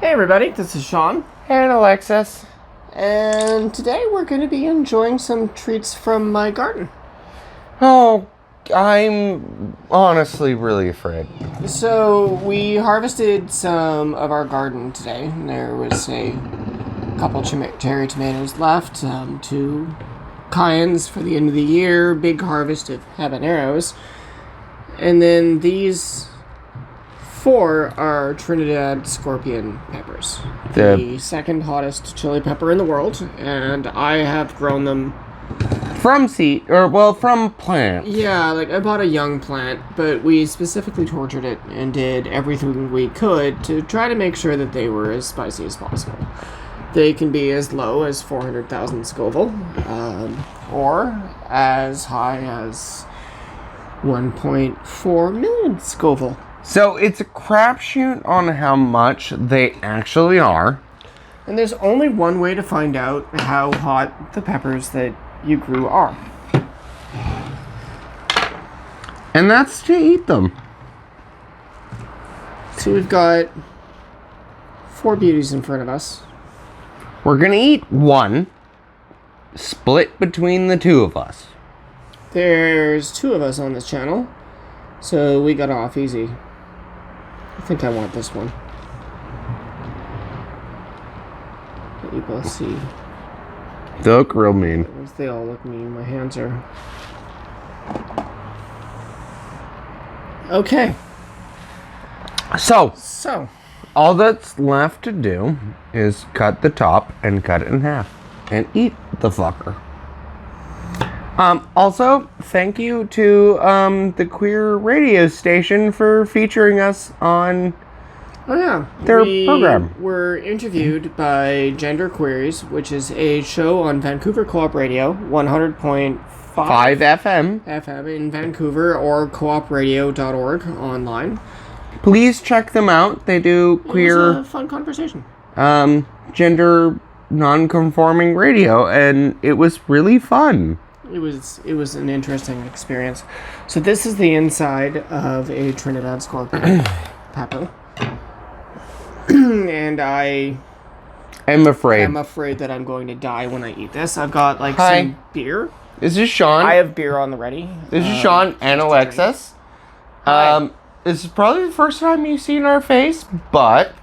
Hey everybody, this is Sean. And Alexis. And today we're going to be enjoying some treats from my garden. Oh, I'm honestly really afraid. So, we harvested some of our garden today. There was a couple cherry tomatoes left, 2 cayens for the end of the year, big harvest of habaneros. And then these 4 are Trinidad Scorpion peppers. The second hottest chili pepper in the world, and I have grown them from plant. Yeah, I bought a young plant, but we specifically tortured it and did everything we could to try to make sure that they were as spicy as possible. They can be as low as 400,000 Scoville, or as high as 1.4 million Scoville. So it's a crapshoot on how much they actually are. And there's only one way to find out how hot the peppers that you grew are. And that's to eat them. So we've got 4 beauties in front of us. We're gonna eat one, split between the 2 of us. There's 2 of us on this channel, so we got off easy. I think I want this one. Let you both see. They look real mean. They all look mean. My hands are... Okay. So, So, all that's left to do is cut the top and cut it in half. And eat the fucker. Also, thank you to the queer radio station for featuring us on their program. We were interviewed by Gender Queries, which is a show on Vancouver Co-op Radio, 100.5 FM in Vancouver, or coopradio.org online. Please check them out. They do queer... It was a fun conversation. Gender non-conforming radio, and it was really fun. It was an interesting experience. So this is the inside of a Trinidad Scorpion pepper. And I'm afraid that I'm going to die when I eat this. I've got some beer. This is Sean. I have beer on the ready. This is Sean and Alexis. This is probably the first time you've seen our face, but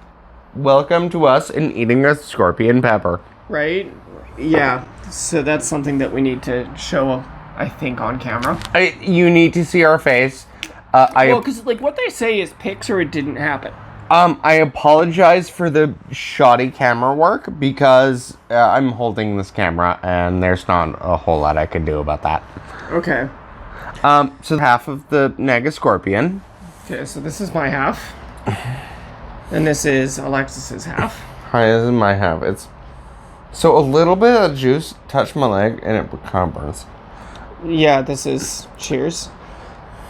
welcome to us in eating a scorpion pepper. Right? Yeah. So that's something that we need to show, I think, on camera. You need to see our face. Because what they say is pics or it didn't happen. I apologize for the shoddy camera work because I'm holding this camera and there's not a whole lot I can do about that. Okay. So half of the Naga Scorpion. Okay, so this is my half. And this is Alexis's half. Hi, this is my half. It's... So a little bit of juice touched my leg and it kind of burns. Yeah, this is... Cheers.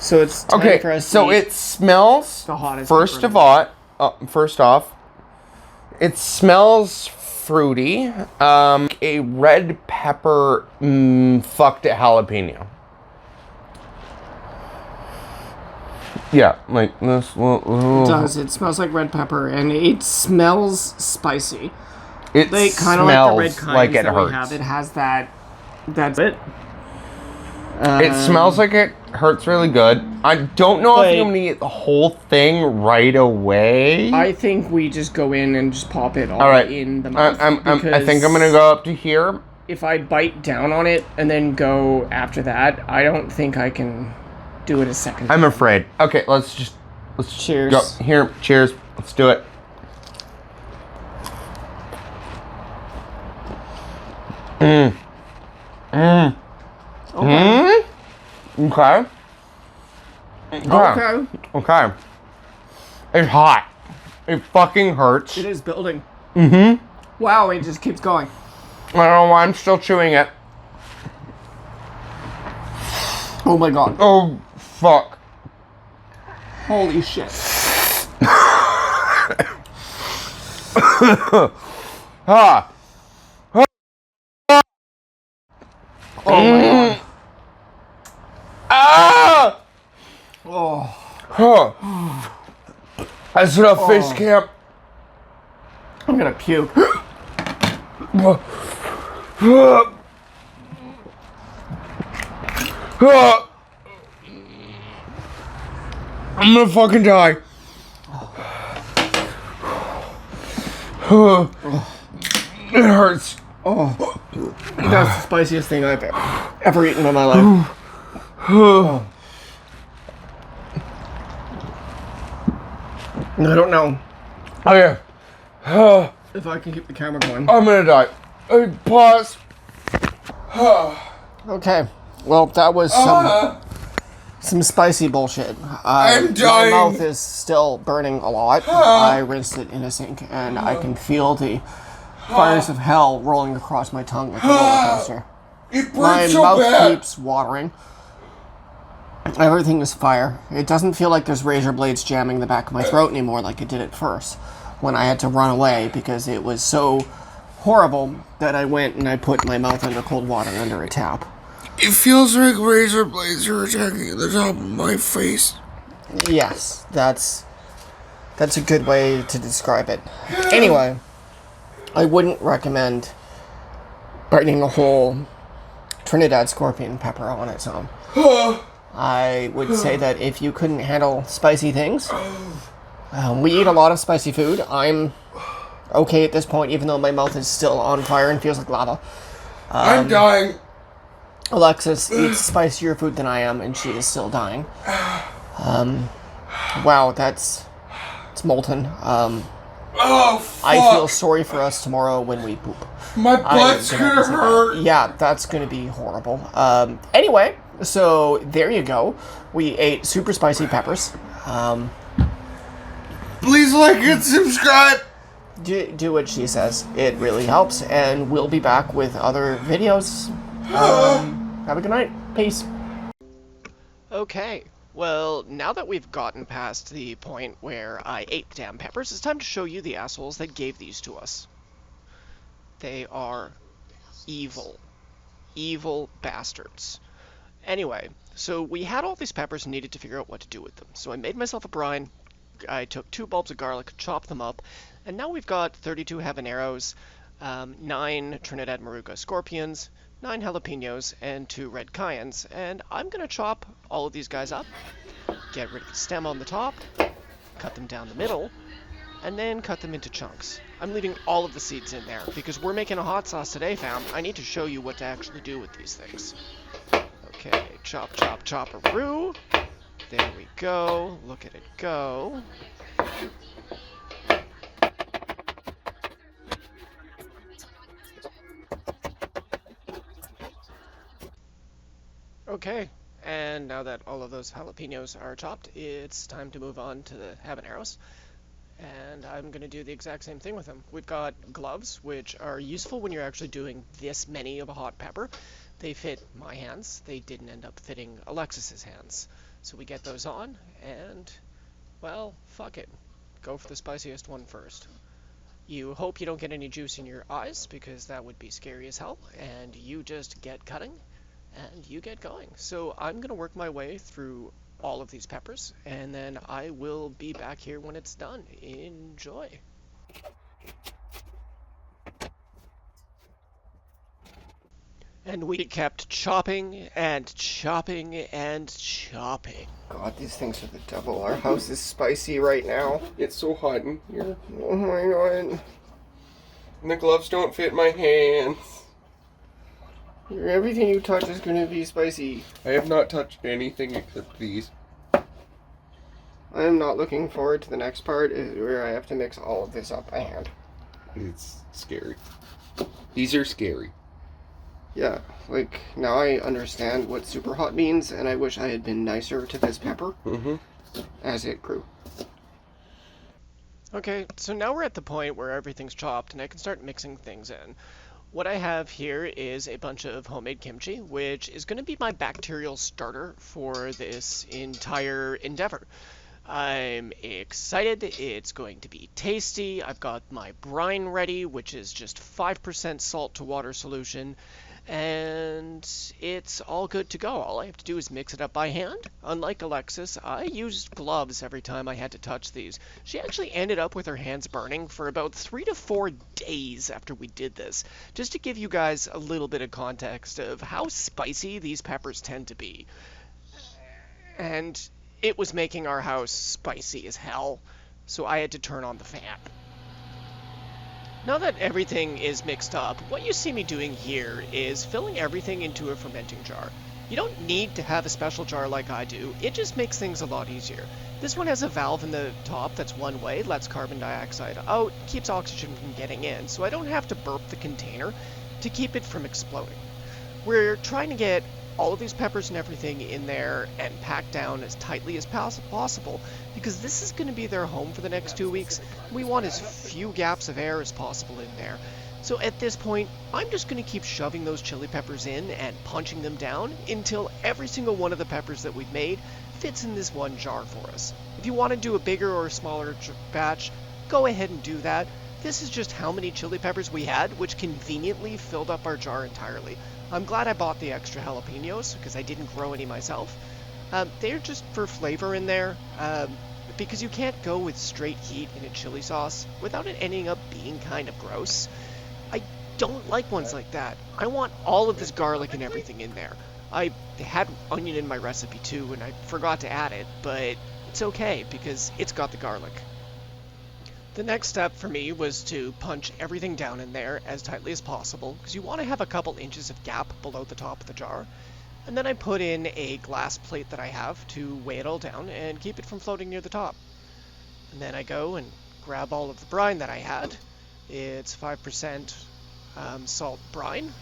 So it's time for us to eat. It smells... The hottest First off, it smells fruity. A red pepper fucked at jalapeno. Yeah, like this. It does. It smells like red pepper and it smells spicy. It kind of smells like the red kinds like it that hurts. we have. It has that. That's it. It smells like it hurts really good. I don't know if I'm gonna eat the whole thing right away. I think we just go in and just pop it all right. in the mouth. I think I'm gonna go up to here. If I bite down on it and then go after that, I don't think I can do it a second time. I'm afraid. Okay, let's cheers. Go here. Cheers. Let's do it. Okay. Okay. Okay. It's hot. It fucking hurts. It is building. Mm-hmm. Wow, it just keeps going. I don't know why I'm still chewing it. Oh my god. Oh, fuck. Holy shit. Ah. Oh my god. Ah! Oh. Huh. I just did a face camp. I'm gonna puke. I'm gonna fucking die. It hurts. Oh, that's the spiciest thing I've ever eaten in my life. Oh. I don't know Okay. if I can keep the camera going. I'm gonna die. Pause. Okay, well, that was some spicy bullshit. I'm dying. My mouth is still burning a lot. I rinsed it in a sink, and I can feel the fires of hell rolling across my tongue like a roller coaster. It My burns so mouth bad. keeps watering. Everything is fire. It doesn't feel like there's razor blades jamming the back of my throat anymore like it did at first, when I had to run away because it was so horrible that I went and I put my mouth under cold water under a tap. It feels like razor blades are attacking the top of my face. Yes, that's a good way to describe it. Anyway, I wouldn't recommend biting a whole Trinidad Scorpion pepper on its own. I would say that if you couldn't handle spicy things, we eat a lot of spicy food. I'm okay at this point, even though my mouth is still on fire and feels like lava. I'm dying. Alexis eats spicier food than I am, and she is still dying. Wow, it's molten. Oh, fuck. I feel sorry for us tomorrow when we poop. My butt's gonna hurt. Yeah, that's gonna be horrible. Anyway, so there you go. We ate super spicy peppers. Please like and subscribe. Do what she says. It really helps, and we'll be back with other videos. Have a good night. Peace. Okay, well, now that we've gotten past the point where I ate the damn peppers, it's time to show you the assholes that gave these to us. They are evil. Evil bastards. Anyway, so we had all these peppers and needed to figure out what to do with them. So I made myself a brine. I took 2 bulbs of garlic, chopped them up, and now we've got 32 habaneros, 9 Trinidad Maruga Scorpions, 9 jalapenos, and 2 red cayennes. And I'm going to chop all of these guys up, get rid of the stem on the top, cut them down the middle, and then cut them into chunks. I'm leaving all of the seeds in there, because we're making a hot sauce today, fam. I need to show you what to actually do with these things. Okay, chop, chop, chop-a-roo. There we go. Look at it go. Okay, and now that all of those jalapenos are chopped, it's time to move on to the habaneros. And I'm going to do the exact same thing with them. We've got gloves, which are useful when you're actually doing this many of a hot pepper. They fit my hands. They didn't end up fitting Alexis's hands. So we get those on, and, well, fuck it. Go for the spiciest one first. You hope you don't get any juice in your eyes, because that would be scary as hell, and you just get cutting, and you get going. So I'm going to work my way through all of these peppers, and then I will be back here when it's done. Enjoy. And we kept chopping and chopping and chopping. God, these things are the devil. Our house is spicy right now. It's so hot in here. Oh my god. And the gloves don't fit my hands. Everything you touch is gonna be spicy. I have not touched anything except these. I am not looking forward to the next part where I have to mix all of this up by hand. It's scary. These are scary. Yeah, like, now I understand what super hot means, and I wish I had been nicer to this pepper as it grew. Okay, so now we're at the point where everything's chopped, and I can start mixing things in. What I have here is a bunch of homemade kimchi, which is going to be my bacterial starter for this entire endeavor. I'm excited. It's going to be tasty. I've got my brine ready, which is just 5% salt to water solution. and it's all good to go. All I have to do is mix it up by hand. Unlike Alexis, I used gloves every time I had to touch these. She actually ended up with her hands burning for about 3 to 4 days after we did this, just to give you guys a little bit of context of how spicy these peppers tend to be. And it was making our house spicy as hell, so I had to turn on the fan. Now that everything is mixed up, what you see me doing here is filling everything into a fermenting jar. You don't need to have a special jar like I do, it just makes things a lot easier. This one has a valve in the top that's one way, lets carbon dioxide out, keeps oxygen from getting in, so I don't have to burp the container to keep it from exploding. We're trying to get all of these peppers and everything in there and packed down as tightly as possible because this is going to be their home for the next 2 weeks. We want as few gaps of air as possible in there. So at this point, I'm just going to keep shoving those chili peppers in and punching them down until every single one of the peppers that we've made fits in this one jar for us. If you want to do a bigger or smaller batch, go ahead and do that. This is just how many chili peppers we had, which conveniently filled up our jar entirely. I'm glad I bought the extra jalapenos because I didn't grow any myself. They're just for flavor in there, because you can't go with straight heat in a chili sauce without it ending up being kind of gross. I don't like ones like that. I want all of this garlic and everything in there. I had onion in my recipe too, and I forgot to add it, but it's okay because it's got the garlic. The next step for me was to punch everything down in there as tightly as possible, because you want to have a couple inches of gap below the top of the jar. And then I put in a glass plate that I have to weigh it all down and keep it from floating near the top. And then I go and grab all of the brine that I had. It's 5% salt brine.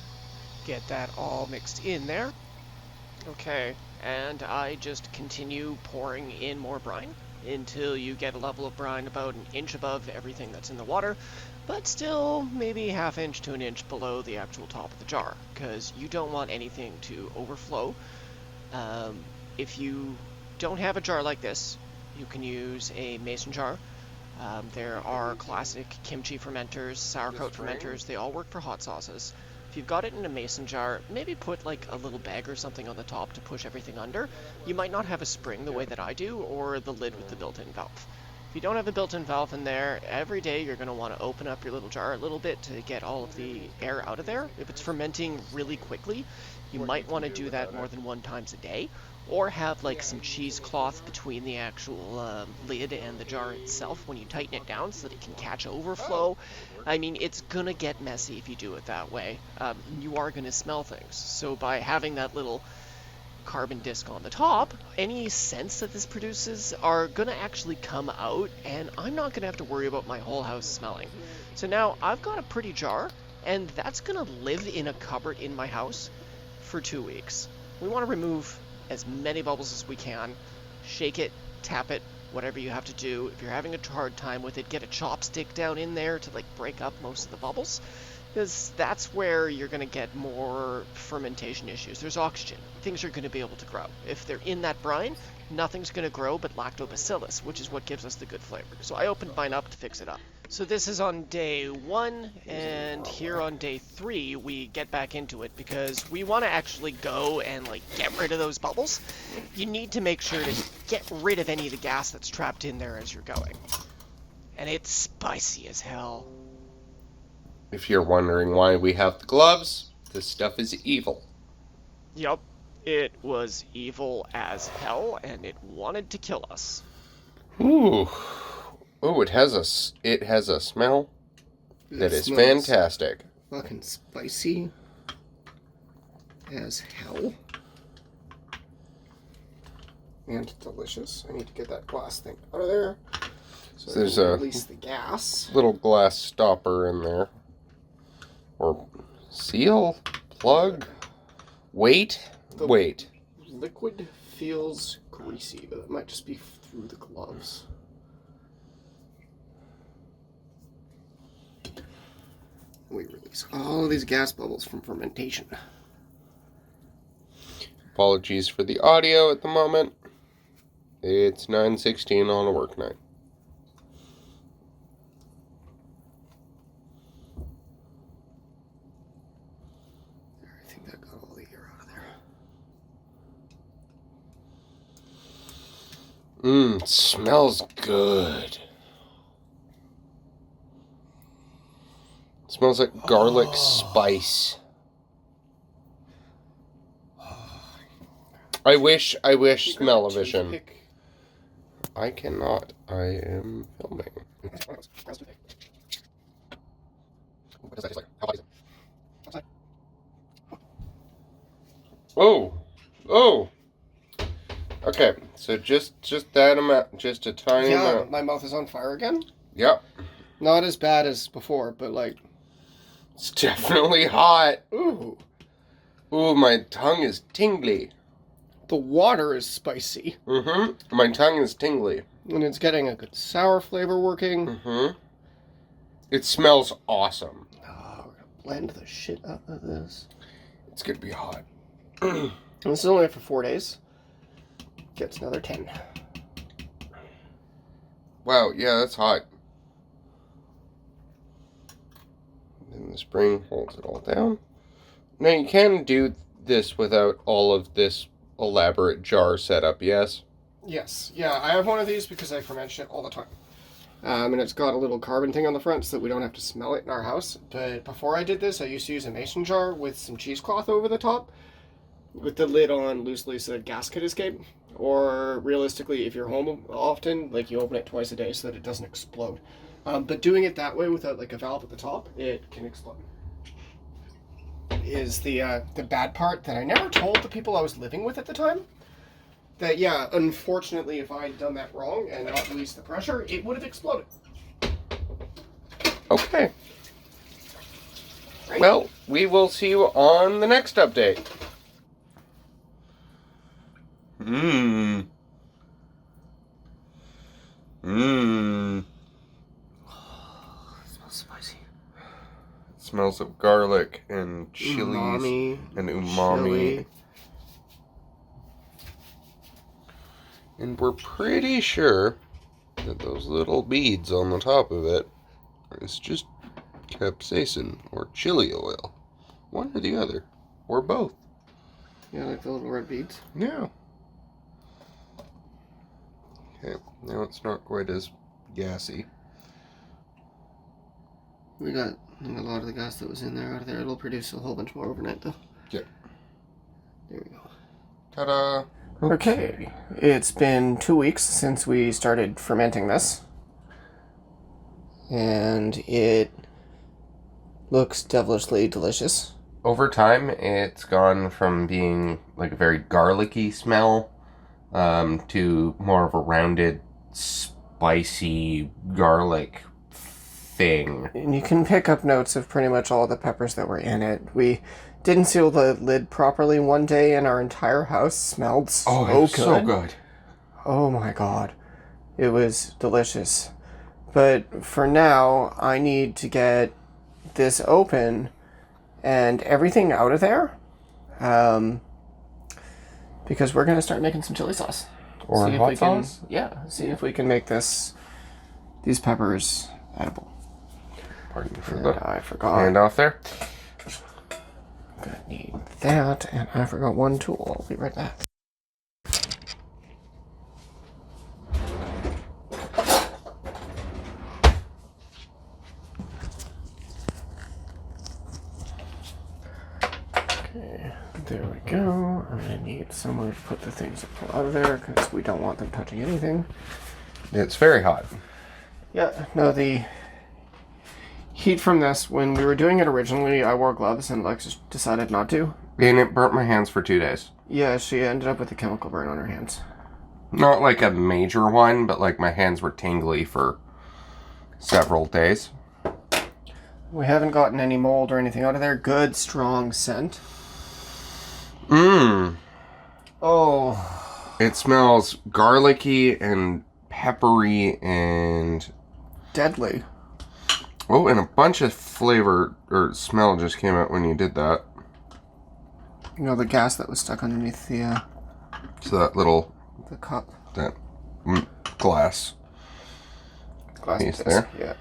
Get that all mixed in there. Okay, and I just continue pouring in more brine until you get a level of brine about an inch above everything that's in the water, but still maybe ½ inch to an inch below the actual top of the jar, because you don't want anything to overflow. If you don't have a jar like this, you can use a mason jar. There are classic kimchi fermenters, sauerkraut fermenters, they all work for hot sauces. If you've got it in a mason jar, maybe put like a little bag or something on the top to push everything under. You might not have a spring the way that I do, or the lid with the built-in valve. If you don't have a built-in valve in there, every day you're going to want to open up your little jar a little bit to get all of the air out of there. If it's fermenting really quickly, you might want to do that more than 1 time a day, or have like some cheesecloth between the actual lid and the jar itself when you tighten it down so that it can catch overflow. I mean, it's gonna get messy if you do it that way. You are gonna smell things. So by having that little carbon disc on the top, any scents that this produces are gonna actually come out, and I'm not gonna have to worry about my whole house smelling. So now I've got a pretty jar, and that's gonna live in a cupboard in my house for 2 weeks. We want to remove as many bubbles as we can, shake it, tap it, whatever you have to do. If you're having a hard time with it, get a chopstick down in there to like break up most of the bubbles, because that's where you're going to get more fermentation issues. There's oxygen. Things are going to be able to grow. If they're in that brine, nothing's going to grow but lactobacillus, which is what gives us the good flavor. So I opened mine up to fix it up. So this is on day 1, and here on day 3 we get back into it because we want to actually go and like get rid of those bubbles. You need to make sure to get rid of any of the gas that's trapped in there as you're going. And it's spicy as hell. If you're wondering why we have the gloves, this stuff is evil. Yup, it was evil as hell and it wanted to kill us. Ooh. Oh, it has a smell that is fantastic. Fucking spicy as hell. And delicious. I need to get that glass thing out of there. So there's release the gas. Little glass stopper in there. Or seal? Plug? Wait. Liquid feels greasy, but it might just be through the gloves. We release all of these gas bubbles from fermentation. Apologies for the audio at the moment. It's 9:16 on a work night. Everything Smells good. Smells like garlic spice. I wish smell-o-vision. I cannot. I am filming. Oh. Okay, so just that amount, just a tiny amount. My mouth is on fire again. Yep. Not as bad as before, but like... It's definitely hot. Ooh. Ooh, my tongue is tingly. The water is spicy. Mm-hmm. My tongue is tingly. And it's getting a good sour flavor working. Mm-hmm. It smells awesome. Oh, we're gonna blend the shit out of this. It's gonna be hot. And this is only for 4 days. Gets another 10. Wow, yeah, that's hot. And the spring holds it all down. Now, you can do this without all of this elaborate jar setup, yes? Yes. Yeah, I have one of these because I ferment shit all the time. And it's got a little carbon thing on the front so that we don't have to smell it in our house. But before I did this, I used to use a mason jar with some cheesecloth over the top, with the lid on loosely so that gas could escape. Or realistically, if you're home often, like you open it twice a day so that it doesn't explode. But doing it that way without like a valve at the top, it can explode. Is the bad part that I never told the people I was living with at the time. That, yeah, unfortunately, if I had done that wrong and not released the pressure, it would have exploded. Okay. Right. Well, we will see you on the next update. Mmm. It smells spicy. It smells of garlic and chilies and umami. Chili. And we're pretty sure that those little beads on the top of it is just capsaicin or chili oil. One or the other. Or both. Yeah, like the little red beads. Yeah. Okay, now it's not quite as gassy. We got a lot of the gas that was in there out of there. It'll produce a whole bunch more overnight, though. Yep. There we go. Ta-da! Okay, it's been 2 weeks since we started fermenting this. And it looks devilishly delicious. Over time, it's gone from being like a very garlicky smell to more of a rounded, spicy garlic thing. And you can pick up notes of pretty much all the peppers that were in it. We didn't seal the lid properly one day, and our entire house smelled so good. Oh my god. It was delicious. But for now, I need to get this open and everything out of there. Because we're going to start making some chili sauce. Or hot sauce? See if we can make these peppers edible. Pardon me for And the I forgot. hand off there. Gonna need that, and I forgot one tool. I'll be right back. Okay, there we go. I'm gonna need somewhere to put the things that pull out of there because we don't want them touching anything. It's very hot. Yeah, no, the heat from this, when we were doing it originally, I wore gloves and Alexis decided not to. And it burnt my hands for 2 days. Yeah, she ended up with a chemical burn on her hands. Not like a major one, but like my hands were tingly for several days. We haven't gotten any mold or anything out of there. Good, strong scent. Mmm. Oh. It smells garlicky and peppery and... Deadly. Oh, and a bunch of flavor or smell just came out when you did that. You know, the gas that was stuck underneath the So that little... the cup. That glass piece there. Yeah.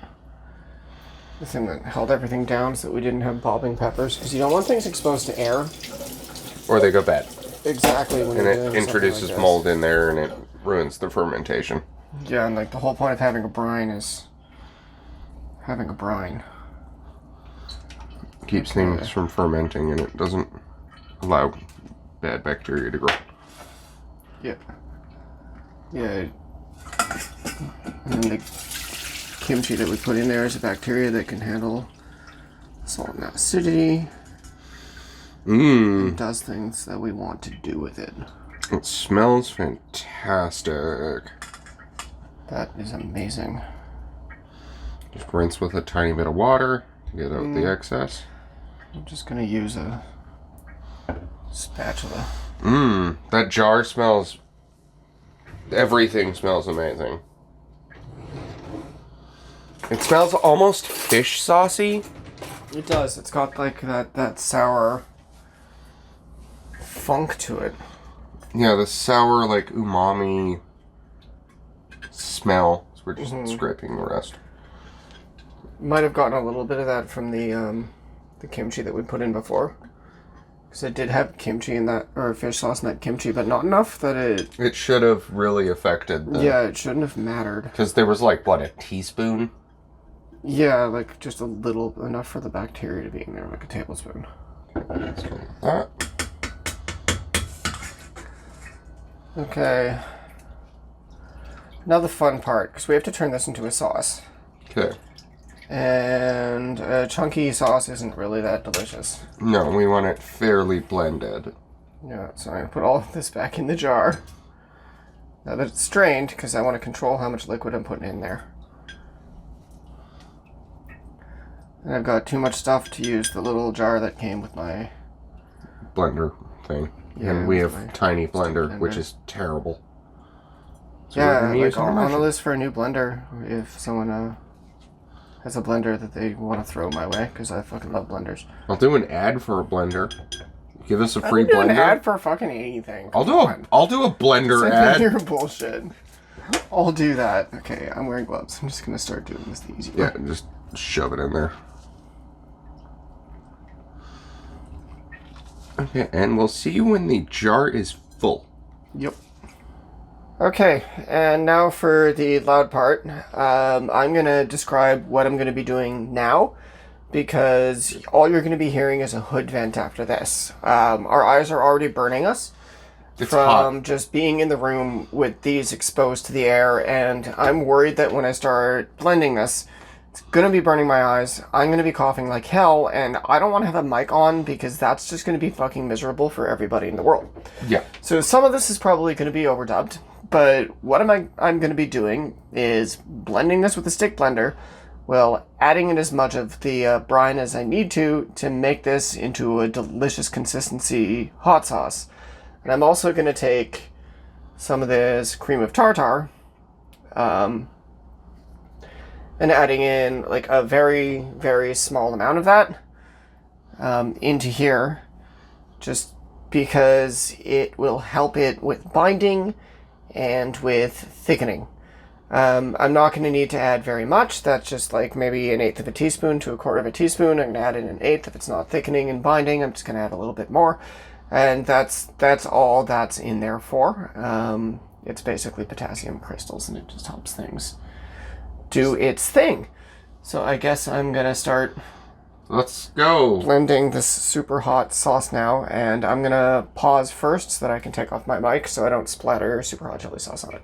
The thing that held everything down so that we didn't have bobbing peppers. Because you don't want things exposed to air. Or they go bad. Exactly. When And you're it doing introduces something like mold in there and it ruins the fermentation. Yeah, and like the whole point of having a brine is having a brine. Keeps things from fermenting, and it doesn't allow bad bacteria to grow. Yeah. Yeah. And the kimchi that we put in there is a bacteria that can handle salt and acidity. It does things that we want to do with it. It smells fantastic. That is amazing. Just rinse with a tiny bit of water to get out the excess. I'm just going to use a spatula. That jar smells... Everything smells amazing. It smells almost fish saucy. It does. It's got like that sour funk to it. Yeah, the sour, like, umami smell. So we're just scraping the rest. Might have gotten a little bit of that from the kimchi that we put in before. Because it did have kimchi in that, or fish sauce in that kimchi, but not enough that it... It should have really affected the... Yeah, it shouldn't have mattered. Because there was, like, what, a teaspoon? Yeah, like, just a little, enough for the bacteria to be in there, like a tablespoon. Let's go with that. Okay. Now the fun part, because we have to turn this into a sauce. Okay. And a chunky sauce isn't really that delicious. No, we want it fairly blended. Yeah, so I'm going to put all of this back in the jar. Now that it's strained, because I want to control how much liquid I'm putting in there. And I've got too much stuff to use the little jar that came with my... Blender thing. Yeah, and we with have my tiny blender, blender. which is terrible. So we're Yeah, gonna like use on our the list for a new blender, if someone has a blender that they want to throw my way, because I fucking love blenders. I'll do an ad for a blender. Give us a I free don't do an blender. ad for fucking anything. I'll do a blender Send ad. me your bullshit. I'll do that. Okay, I'm wearing gloves. I'm just gonna start doing this the easy way. Yeah, just shove it in there. Okay, and we'll see you when the jar is full. Yep. Okay, and now for the loud part. I'm going to describe what I'm going to be doing now, because all you're going to be hearing is a hood vent after this. Our eyes are already burning us It's from hot. just being in the room with these exposed to the air, and I'm worried that when I start blending this, it's going to be burning my eyes. I'm going to be coughing like hell, and I don't want to have a mic on because that's just going to be fucking miserable for everybody in the world. Yeah. So some of this is probably going to be overdubbed, but what I'm going to be doing is blending this with a stick blender while adding in as much of the brine as I need to make this into a delicious consistency hot sauce. And I'm also going to take some of this cream of tartar, and adding in like a very, very small amount of that into here, just because it will help it with binding and with thickening. I'm not going to need to add very much. That's just like maybe 1/8 of a teaspoon to 1/4 of a teaspoon. I'm going to add in 1/8 if it's not thickening and binding. I'm just going to add a little bit more. And that's all that's in there for. It's basically potassium crystals, and it just helps things do its thing. So I guess I'm going to start Let's go. blending this super hot sauce now, and I'm going to pause first so that I can take off my mic so I don't splatter super hot chili sauce on it.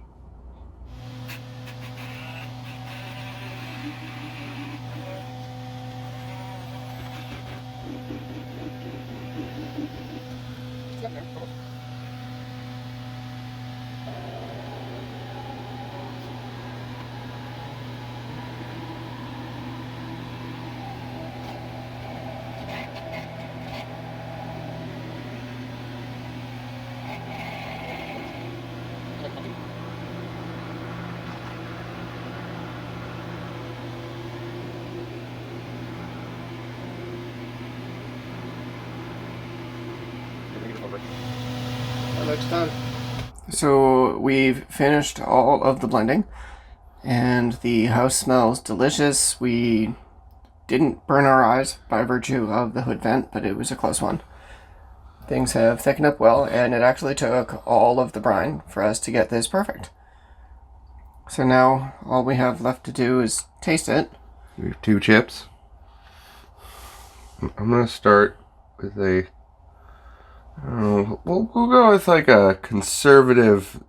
So we've finished all of the blending, and the house smells delicious. We didn't burn our eyes by virtue of the hood vent, but it was a close one. Things have thickened up well, and it actually took all of the brine for us to get this perfect. So now all we have left to do is taste it. We have 2 chips. I'm going to start with a... I don't know, we'll go with like a conservative...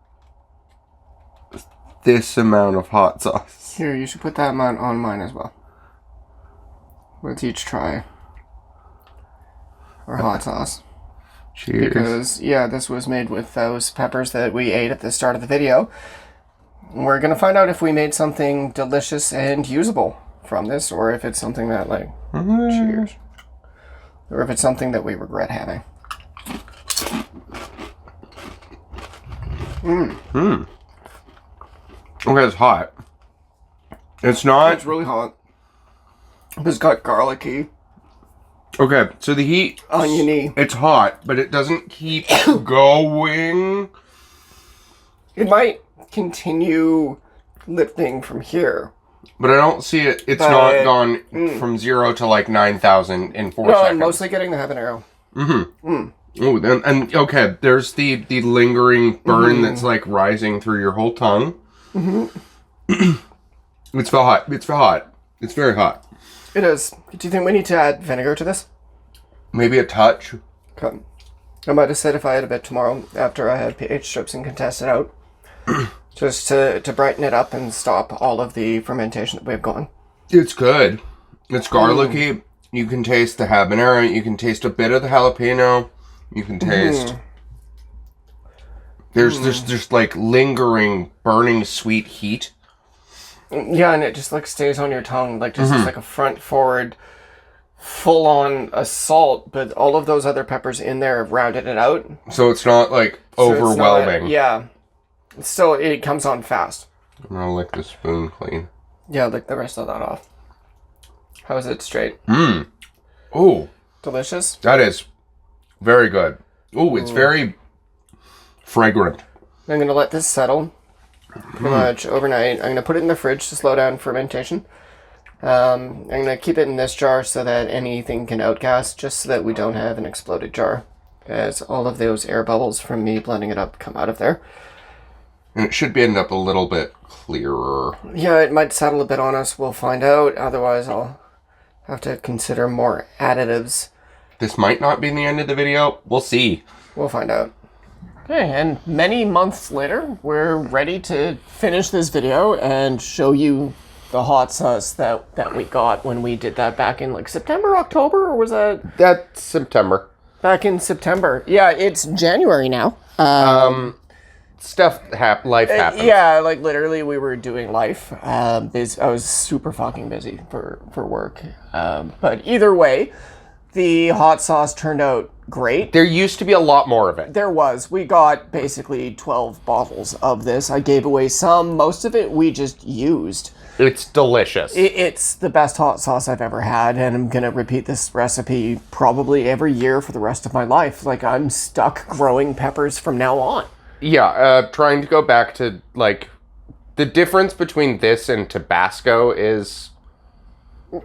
this amount of hot sauce. Here, you should put that amount on mine as well. Let's each try our hot sauce. Cheers. Because, yeah, this was made with those peppers that we ate at the start of the video. We're going to find out if we made something delicious and usable from this, or if it's something that, like, cheers. Or if it's something that we regret having. Okay, it's hot. It's not... It's really hot. It's got garlicky. Okay, so the heat... Oniony. It's hot, but it doesn't keep going. It might continue lifting from here. But I don't see it. It's not gone from 0 to like 9,000 in 4 seconds. No, I'm mostly getting the habanero. Oh, then and okay. There's the lingering burn that's like rising through your whole tongue. It's hot. It's hot. It's very hot. It is. Do you think we need to add vinegar to this? Maybe a touch. Okay. I might acidify it a bit tomorrow after I have pH strips and can test it out. Just to brighten it up and stop all of the fermentation that we have going. It's good. It's garlicky. You can taste the habanero. You can taste a bit of the jalapeno. You can taste... There's just like lingering, burning sweet heat. Yeah, and it just like stays on your tongue, like just like a front forward, full on assault. But all of those other peppers in there have rounded it out. So it's not like overwhelming. Yeah, still it comes on fast. I'm gonna lick the spoon clean. Yeah, lick the rest of that off. How is it straight? Oh, Delicious. that is very good. Oh, it's very fragrant. I'm gonna let this settle pretty much overnight. I'm gonna put it in the fridge to slow down fermentation. I'm gonna keep it in this jar so that anything can outgas, just so that we don't have an exploded jar, as all of those air bubbles from me blending it up come out of there. And it should end up a little bit clearer. Yeah, it might settle a bit on us. We'll find out. Otherwise, I'll have to consider more additives. This might not be the end of the video. We'll see. We'll find out. Okay, and many months later, we're ready to finish this video and show you the hot sauce that we got when we did that back in like September, October, or was that? That's September. Back in September. Yeah, it's January now. Life happens. Yeah, like literally we were doing life. I was super fucking busy for work. But either way, the hot sauce turned out great. There used to be a lot more of it. There was. We got basically 12 bottles of this. I gave away some. Most of it we just used. It's delicious. It's the best hot sauce I've ever had, and I'm going to repeat this recipe probably every year for the rest of my life. Like, I'm stuck growing peppers from now on. Yeah, trying to go back to, like, the difference between this and Tabasco is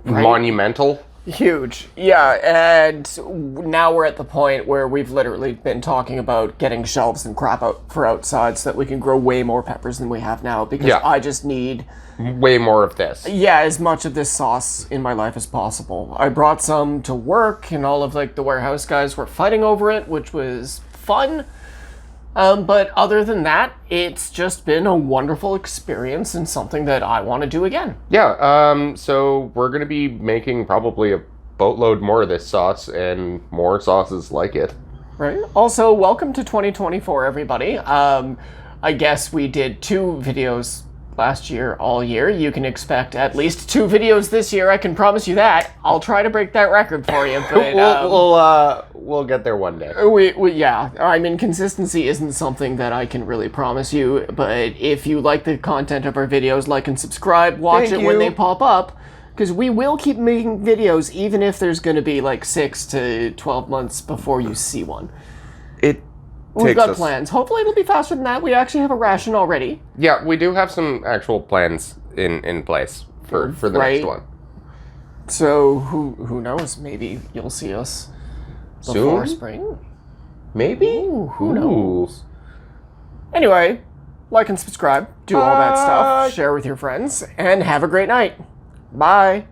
monumental. Huge. Yeah, and now we're at the point where we've literally been talking about getting shelves and crap out for outside so that we can grow way more peppers than we have now, because I just need way more of this. Yeah, as much of this sauce in my life as possible. I brought some to work, and all of like the warehouse guys were fighting over it, which was fun. But other than that, it's just been a wonderful experience and something that I want to do again. Yeah, so we're going to be making probably a boatload more of this sauce and more sauces like it. Right. Also, welcome to 2024, everybody. I guess we did 2 videos last year, all year. You can expect at least 2 videos this year. I can promise you that. I'll try to break that record for you. But we'll get there one day. Yeah. I mean, consistency isn't something that I can really promise you. But if you like the content of our videos, like and subscribe. Watch it when they pop up. Because we will keep making videos, even if there's going to be like 6 to 12 months before you see one. We've got plans. Hopefully it'll be faster than that. We actually have a ration already. Yeah, we do have some actual plans in place for the next one. So who knows? Maybe you'll see us before spring. Maybe? Ooh, who knows? Ooh. Anyway, like and subscribe, do all that stuff, share with your friends, and have a great night. Bye.